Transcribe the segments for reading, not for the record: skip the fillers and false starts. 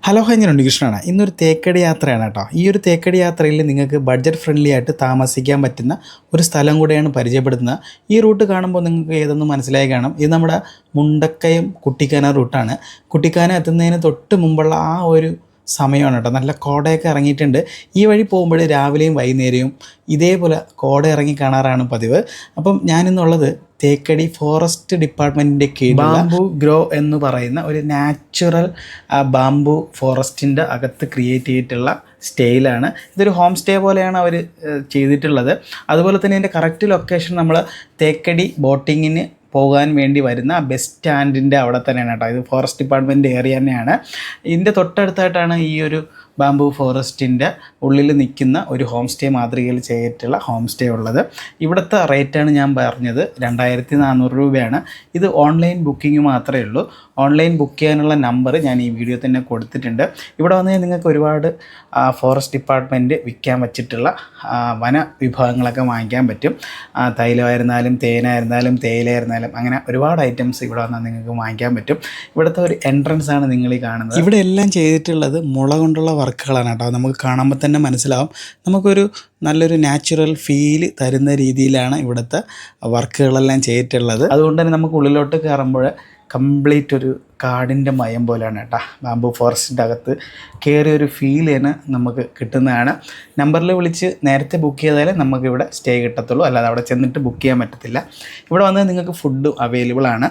Hello hi, ഞാൻ ഉണ്ണികൃഷ്ണനാണ്. ഇന്നൊരു തേക്കടി യാത്രയാണ് കേട്ടോ. ഈ ഒരു തേക്കടി യാത്രയിൽ നിങ്ങൾക്ക് ബഡ്ജറ്റ് ഫ്രണ്ട്ലി ആയിട്ട് താമസിക്കാൻ പറ്റുന്ന ഒരു സ്ഥലം കൂടെയാണ് പരിചയപ്പെടുത്തുന്നത്. ഈ റൂട്ട് കാണുമ്പോൾ നിങ്ങൾക്ക് ഏതൊന്നും മനസ്സിലായി കാണും. ഇത് നമ്മുടെ മുണ്ടക്കയം കുട്ടിക്കാന റൂട്ടാണ്. കുട്ടിക്കാന എത്തുന്നതിന് തൊട്ട് മുമ്പുള്ള ആ ഒരു സമയമാണ് കേട്ടോ. നല്ല കോടയൊക്കെ ഇറങ്ങിയിട്ടുണ്ട്. ഈ വഴി പോകുമ്പോൾ രാവിലെയും വൈകുന്നേരവും ഇതേപോലെ കോട ഇറങ്ങി കാണാറാണ് പതിവ്. അപ്പം ഞാനിന്നുള്ളത് തേക്കടി ഫോറസ്റ്റ് ഡിപ്പാർട്ട്മെൻറ്റിൻ്റെ കീഴിൽ ബാംബു ഗ്രോ എന്ന് പറയുന്ന ഒരു നാച്ചുറൽ ബാംബു ഫോറസ്റ്റിൻ്റെ അകത്ത് ക്രിയേറ്റ് ചെയ്തിട്ടുള്ള സ്റ്റേയിലാണ്. ഇതൊരു ഹോം സ്റ്റേ പോലെയാണ് അവർ ചെയ്തിട്ടുള്ളത്. അതുപോലെ തന്നെ ഇതിൻ്റെ കറക്റ്റ് ലൊക്കേഷൻ നമ്മൾ തേക്കടി ബോട്ടിങ്ങിന് പോകാൻ വേണ്ടി വരുന്ന ബസ് സ്റ്റാൻഡിൻ്റെ അവിടെ തന്നെയാണ് കേട്ടോ. ഇത് ഫോറസ്റ്റ് ഡിപ്പാർട്ട്മെൻറ്റ് ഏരിയ തന്നെയാണ്. ഇതിൻ്റെ തൊട്ടടുത്തായിട്ടാണ് ഈ ഒരു ബാംബു ഫോറസ്റ്റിൻ്റെ ഉള്ളിൽ നിൽക്കുന്ന ഒരു ഹോം സ്റ്റേ മാതൃകയിൽ ചെയ്തിട്ടുള്ള ഹോം സ്റ്റേ ഉള്ളത്. ഇവിടുത്തെ റേറ്റാണ് ഞാൻ പറഞ്ഞത്, 2400 രൂപയാണ്. ഇത് ഓൺലൈൻ ബുക്കിംഗ് മാത്രമേ ഉള്ളൂ. ഓൺലൈൻ ബുക്ക് ചെയ്യാനുള്ള നമ്പർ ഞാൻ ഈ വീഡിയോ തന്നെ കൊടുത്തിട്ടുണ്ട്. ഇവിടെ വന്നാൽ നിങ്ങൾക്ക് ഒരുപാട് ഫോറസ്റ്റ് ഡിപ്പാർട്ട്മെൻറ്റ് വിൽക്കാൻ വച്ചിട്ടുള്ള വന വിഭവങ്ങളൊക്കെ വാങ്ങിക്കാൻ പറ്റും. തൈലമായിരുന്നാലും തേനായിരുന്നാലും തേയിലയായിരുന്നാലും അങ്ങനെ ഒരുപാട് ഐറ്റംസ് ഇവിടെ വന്നാൽ നിങ്ങൾക്ക് വാങ്ങിക്കാൻ പറ്റും. ഇവിടുത്തെ ഒരു എൻട്രൻസ് ആണ് നിങ്ങൾ ഈ കാണുന്നത്. ഇവിടെ എല്ലാം ചെയ്തിട്ടുള്ളത് മുള കൊണ്ടുള്ള വർക്കുകളാണ് കേട്ടോ. നമുക്ക് കാണുമ്പോൾ തന്നെ മനസ്സിലാവും. നമുക്കൊരു നല്ലൊരു നാച്ചുറൽ ഫീല് തരുന്ന രീതിയിലാണ് ഇവിടുത്തെ വർക്കുകളെല്ലാം ചെയ്തിട്ടുള്ളത്. അതുകൊണ്ട് തന്നെ നമുക്ക് ഉള്ളിലോട്ട് കയറുമ്പോൾ കംപ്ലീറ്റ് ഒരു കാടിൻ്റെ മയം പോലെയാണ് കേട്ടോ. ബാംബു ഫോറസ്റ്റിൻ്റെ അകത്ത് കയറിയൊരു ഫീൽ തന്നെ നമുക്ക് കിട്ടുന്നതാണ്. നമ്പറിൽ വിളിച്ച് നേരത്തെ ബുക്ക് ചെയ്താലേ നമുക്കിവിടെ സ്റ്റേ കിട്ടത്തുള്ളൂ, അല്ലാതെ അവിടെ ചെന്നിട്ട് ബുക്ക് ചെയ്യാൻ പറ്റത്തില്ല. ഇവിടെ വന്ന് നിങ്ങൾക്ക് ഫുഡും അവൈലബിൾ ആണ്.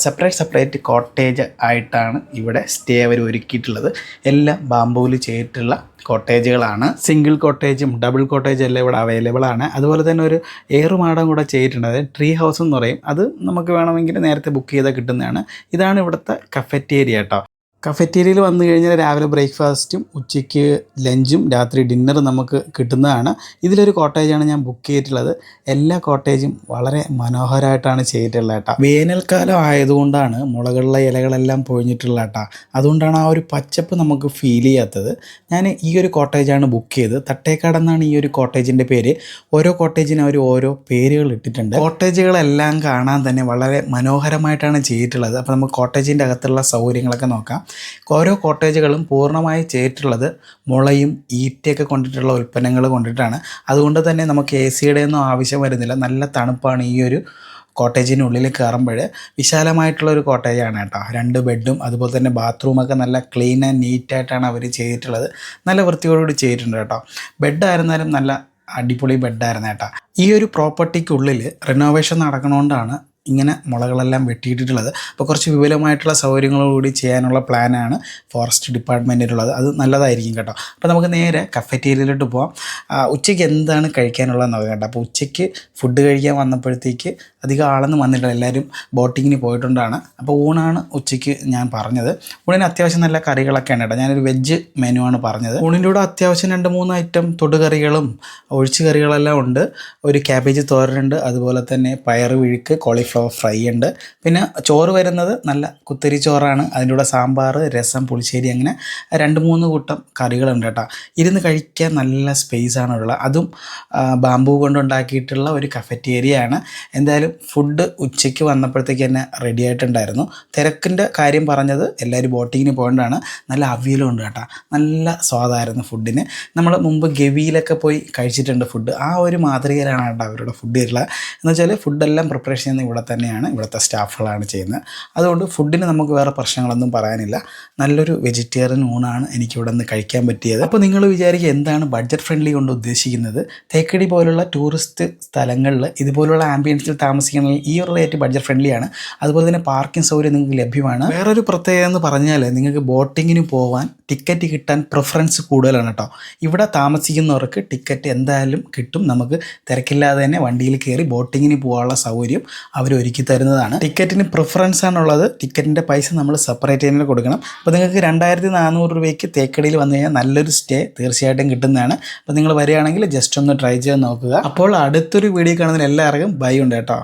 സെപ്പറേറ്റ് കോട്ടേജ് ആയിട്ടാണ് ഇവിടെ സ്റ്റേ അവർ ഒരുക്കിയിട്ടുള്ളത്. എല്ലാം ബാംബുവിൽ ചെയ്തിട്ടുള്ള കോട്ടേജുകളാണ്. സിംഗിൾ കോട്ടേജും ഡബിൾ കോട്ടേജും എല്ലാം ഇവിടെ അവൈലബിൾ ആണ്. അതുപോലെ തന്നെ ഒരു ഏറുമാടം കൂടെ ചെയ്തിട്ടുണ്ട്, അതായത് ട്രീ ഹൗസ് എന്ന് പറയും. അത് നമുക്ക് വേണമെങ്കിൽ നേരത്തെ ബുക്ക് ചെയ്താൽ കിട്ടുന്നതാണ്. ഇതാണ് ഇവിടുത്തെ കഫറ്റേരിയ കേട്ടോ. കഫറ്റേരിയയിൽ വന്നു കഴിഞ്ഞാൽ രാവിലെ ബ്രേക്ക്ഫാസ്റ്റും ഉച്ചയ്ക്ക് ലഞ്ചും രാത്രി ഡിന്നറും നമുക്ക് കിട്ടുന്നതാണ്. ഇതിലൊരു കോട്ടേജാണ് ഞാൻ ബുക്ക് ചെയ്തിട്ടുള്ളത്. എല്ലാ കോട്ടേജും വളരെ മനോഹരമായിട്ടാണ് ചെയ്തിട്ടുള്ളത് കേട്ടോ. വേനൽക്കാലം ആയതുകൊണ്ടാണ് മുളകളുടെ ഇലകളെല്ലാം പൊഴിഞ്ഞിട്ടുള്ള കേട്ടോ. അതുകൊണ്ടാണ് ആ ഒരു പച്ചപ്പ് നമുക്ക് ഫീൽ ചെയ്യാത്തത്. ഞാൻ ഈ ഒരു കോട്ടേജാണ് ബുക്ക് ചെയ്തത്. തട്ടേക്കാടെന്നാണ് ഈ ഒരു കോട്ടേജിൻ്റെ പേര്. ഓരോ കോട്ടേജിനും അവർ ഓരോ പേരുകൾ ഇട്ടിട്ടുണ്ട്. കോട്ടേജുകളെല്ലാം കാണാൻ തന്നെ വളരെ മനോഹരമായിട്ടാണ് ചെയ്തിട്ടുള്ളത്. അപ്പോൾ നമുക്ക് കോട്ടേജിൻ്റെ അകത്തുള്ള സൗകര്യങ്ങളൊക്കെ നോക്കാം. ഓരോ കോട്ടേജുകളും പൂർണ്ണമായി ചെയ്തിട്ടുള്ളത് മുളയും ഈറ്റയൊക്കെ കൊണ്ടിട്ടുള്ള ഉൽപ്പന്നങ്ങൾ കൊണ്ടിട്ടാണ്. അതുകൊണ്ട് തന്നെ നമുക്ക് AC-യുടെ ഒന്നും ആവശ്യം വരുന്നില്ല. നല്ല തണുപ്പാണ് ഈ ഒരു കോട്ടേജിനുള്ളിൽ കയറുമ്പോൾ. വിശാലമായിട്ടുള്ളൊരു കോട്ടേജാണ് കേട്ടോ. 2 ബെഡും അതുപോലെ തന്നെ ബാത്റൂമൊക്കെ നല്ല ക്ലീൻ ആൻഡ് നീറ്റായിട്ടാണ് അവർ ചെയ്തിട്ടുള്ളത്. നല്ല വൃത്തിയോടുകൂടി ചെയ്തിട്ടുണ്ട് കേട്ടോ. ബെഡായിരുന്നാലും നല്ല അടിപൊളി ബെഡായിരുന്നു കേട്ടോ. ഈ ഒരു പ്രോപ്പർട്ടിക്കുള്ളിൽ റിനോവേഷൻ നടക്കണോണ്ടാണ് ഇങ്ങനെ മുളകളെല്ലാം വെട്ടിയിട്ടുള്ളത്. അപ്പോൾ കുറച്ച് വിപുലമായിട്ടുള്ള സൗകര്യങ്ങളോടുകൂടി ചെയ്യാനുള്ള പ്ലാനാണ് ഫോറസ്റ്റ് ഡിപ്പാർട്ട്മെൻറ്റിലുള്ളത്. അത് നല്ലതായിരിക്കും കേട്ടോ. അപ്പോൾ നമുക്ക് നേരെ കഫറ്റേരിയയിലോട്ട് പോകാം. ഉച്ചയ്ക്ക് എന്താണ് കഴിക്കാനുള്ളത് നോക്കാം കേട്ടോ. അപ്പോൾ ഉച്ചയ്ക്ക് ഫുഡ് കഴിക്കാൻ വന്നപ്പോഴത്തേക്ക് അധികം ആളൊന്നും വന്നിട്ടില്ല, എല്ലാവരും ബോട്ടിങ്ങിന് പോയിട്ടുണ്ടാണ്. അപ്പോൾ ഊണാണ് ഉച്ചയ്ക്ക് ഞാൻ പറഞ്ഞത്. ഊണിന് അത്യാവശ്യം നല്ല കറികളൊക്കെയാണ് കേട്ടോ. ഞാനൊരു വെജ് മെനു ആണ് പറഞ്ഞത്. ഊണിൻ്റെ കൂടെ അത്യാവശ്യം 2-3 ഐറ്റം തൊടുകറികളും ഒഴിച്ച് കറികളെല്ലാം ഉണ്ട്. ഒരു ക്യാബേജ് തോരനുണ്ട്, അതുപോലെ തന്നെ പയർ വിഴുക്ക്, കോളിഫ്ലവർ ഫ്രൈ ഉണ്ട്. പിന്നെ ചോറ് വരുന്നത് നല്ല കുത്തരി ചോറാണ്. അതിൻ്റെ കൂടെ സാമ്പാർ, രസം, പുളിശ്ശേരി, അങ്ങനെ 2-3 കൂട്ടം കറികളുണ്ട് കേട്ടോ. ഇരുന്ന് കഴിക്കാൻ നല്ല സ്പേസാണ് ഉള്ളത്. അതും ബാംബു കൊണ്ടുണ്ടാക്കിയിട്ടുള്ള ഒരു കഫറ്റേരിയയാണ്. എന്തായാലും ഫുഡ് ഉച്ചയ്ക്ക് വന്നപ്പോഴത്തേക്ക് തന്നെ റെഡി ആയിട്ടുണ്ടായിരുന്നു. തിരക്കിൻ്റെ കാര്യം പറഞ്ഞത് എല്ലാവരും ബോട്ടിങ്ങിന് പോകേണ്ടതാണ്. നല്ല അവിയലും ഉണ്ട് കേട്ടോ. നല്ല സ്വാദായിരുന്നു ഫുഡിന്. നമ്മൾ മുമ്പ് ഗവിയിലൊക്കെ പോയി കഴിച്ചിട്ടുണ്ട് ഫുഡ്. ആ ഒരു മാതൃകയിലാണ് കേട്ടോ അവരുടെ ഫുഡ് ഉള്ളത്. എന്ന് വെച്ചാൽ ഫുഡെല്ലാം പ്രിപ്പറേഷൻ ചെയ്യുന്ന ഇവിടെ തന്നെയാണ്, ഇവിടുത്തെ സ്റ്റാഫുകളാണ് ചെയ്യുന്നത്. അതുകൊണ്ട് ഫുഡിന് നമുക്ക് വേറെ പ്രശ്നങ്ങളൊന്നും പറയാനില്ല. നല്ലൊരു വെജിറ്റേറിയൻ ഊണാണ് എനിക്കിവിടെ നിന്ന് കഴിക്കാൻ പറ്റിയത്. അപ്പോൾ നിങ്ങൾ വിചാരിക്കുക എന്താണ് ബഡ്ജറ്റ് ഫ്രണ്ട്ലി കൊണ്ട് ഉദ്ദേശിക്കുന്നത്? തേക്കടി പോലുള്ള ടൂറിസ്റ്റ് സ്ഥലങ്ങളിൽ ഇതുപോലുള്ള ആംബിയൻസിൽ താമസിക്കണമെങ്കിൽ ഈ ഒരു റേറ്റ് ബഡ്ജറ്റ് ഫ്രണ്ട്ലി ആണ്. അതുപോലെ തന്നെ പാർക്കിംഗ് സൗകര്യം നിങ്ങൾക്ക് ലഭ്യമാണ്. വേറൊരു പ്രത്യേകത എന്ന് പറഞ്ഞാൽ നിങ്ങൾക്ക് ബോട്ടിങ്ങിന് പോകാൻ ടിക്കറ്റ് കിട്ടാൻ പ്രിഫറൻസ് കൂടുതലാണ് കേട്ടോ. ഇവിടെ താമസിക്കുന്നവർക്ക് ടിക്കറ്റ് എന്തായാലും കിട്ടും. നമുക്ക് തിരക്കില്ലാതെ തന്നെ വണ്ടിയിൽ കയറി ബോട്ടിങ്ങിന് പോകാനുള്ള സൗകര്യം അവർ ഒരുക്കി തരുന്നതാണ്. ടിക്കറ്റിന് പ്രിഫറൻസ് ആണുള്ളത്. ടിക്കറ്റിൻ്റെ പൈസ നമ്മൾ സെപ്പറേറ്റ് തന്നെ കൊടുക്കണം. അപ്പോൾ നിങ്ങൾക്ക് 2400 രൂപയ്ക്ക് തേക്കടിയിൽ വന്നു കഴിഞ്ഞാൽ നല്ലൊരു സ്റ്റേ തീർച്ചയായിട്ടും കിട്ടുന്നതാണ്. അപ്പോൾ നിങ്ങൾ വരികയാണെങ്കിൽ ജസ്റ്റ് ഒന്ന് ട്രൈ ചെയ്ത് നോക്കുക. അപ്പോൾ അടുത്തൊരു വീഡിയോ കാണുന്നതിന് എല്ലാവർക്കും ബൈ ഉണ്ട് കേട്ടോ.